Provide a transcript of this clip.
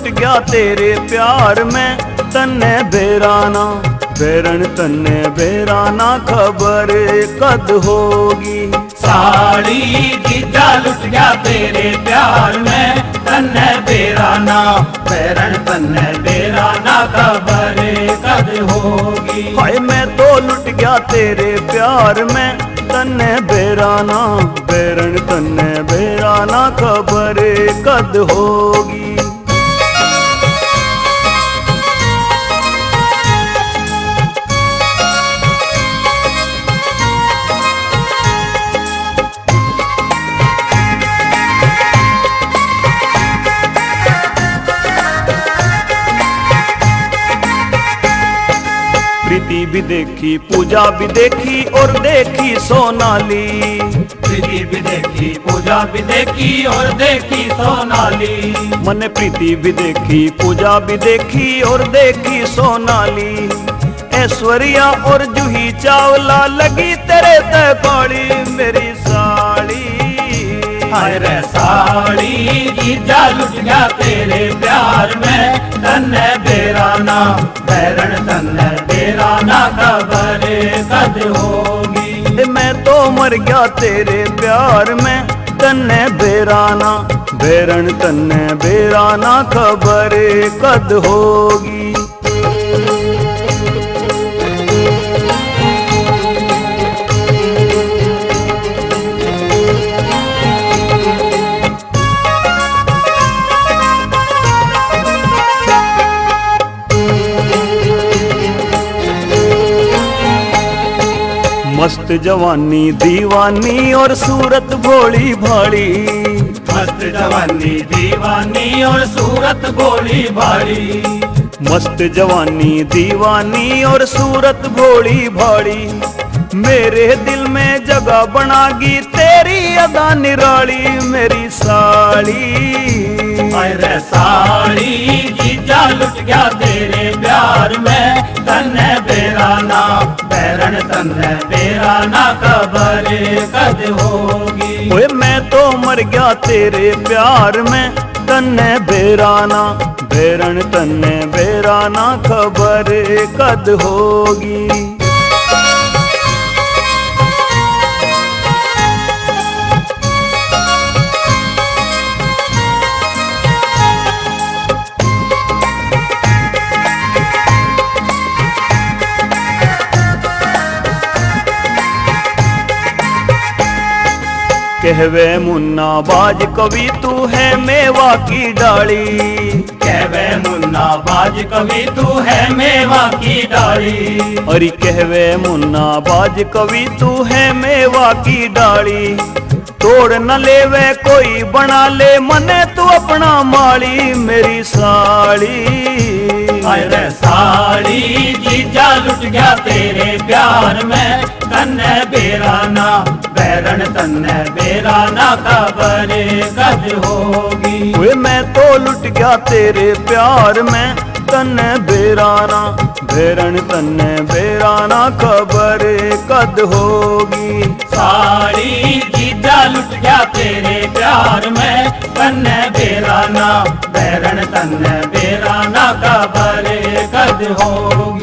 लुट गया तेरे प्यार में, तन्ने बेराना बेरन तन्ने बेराना, खबर कद होगी। साड़ी जीजा लुट गया तेरे प्यार में, तन्ने बेराना बेरन तन्ने बेराना, खबर कद होगी। हाय मैं तो लुट गया तेरे प्यार में, तन्ने बेराना बेरन तन्ने बेराना, खबर कद होगी। प्रीति भी देखी पूजा भी देखी और देखी सोनाली, प्रीति भी देखी पूजा भी देखी और देखी सोनाली। मैंने प्रीति भी देखी पूजा भी देखी और देखी सोनाली, ऐश्वर्या और जूही चावला लगी तेरे ते पाड़ी मेरी साड़ी। हाय रे साड़ी जीजा लुट गया तेरे प्यार में, तन्ने बेराना बैरन तन्ने बेराना, खबर कद होगी। मैं तो मर गया तेरे प्यार में, तन्ने बेराना बेरन तन्ने बेराना, खबर कद होगी। मस्त जवानी दीवानी और सूरत भोली भाड़ी, मस्त जवानी दीवानी और सूरत भोली भाड़ी। मस्त जवानी दीवानी और सूरत भोली भाड़ी, मेरे दिल में जगह बनागी तेरी अदा निराली मेरी साड़ी। हाय रे साड़ी जीजा लुट गया तेरे प्यार में, तन्ने बेराना बैरन तन्ने बेराना, खबर कद होगी। ओए मैं तो मर गया तेरे प्यार में, तन्ने बेराना बेरन तन्ने बेराना, खबर कद होगी। कहवे मुन्ना बाज कवि तू है मेवा की डाली, कहवे मुन्ना बाज कवि तू है मेवा की डाली। अरे कहवे मुन्ना बाज कवि तू है मेवा की डाली, तोड़ न लेवे कोई बना ले मने तू अपना माली मेरी साड़ी। हाय रे साड़ी जीजा लुट गया तेरे प्यार में, तन्ने बेराना बैरन तन्ने बेराना, खबर कद होगी। वे मैं तो लुट गया तेरे प्यार में, तन्ने बेराना बेरन तन्ने बेराना, खबर कद होगी। साड़ी जीजा लुट गया तेरे प्यार में, तन्ने बेराना बैरन तन्ने बेराना, खबर कद होगी।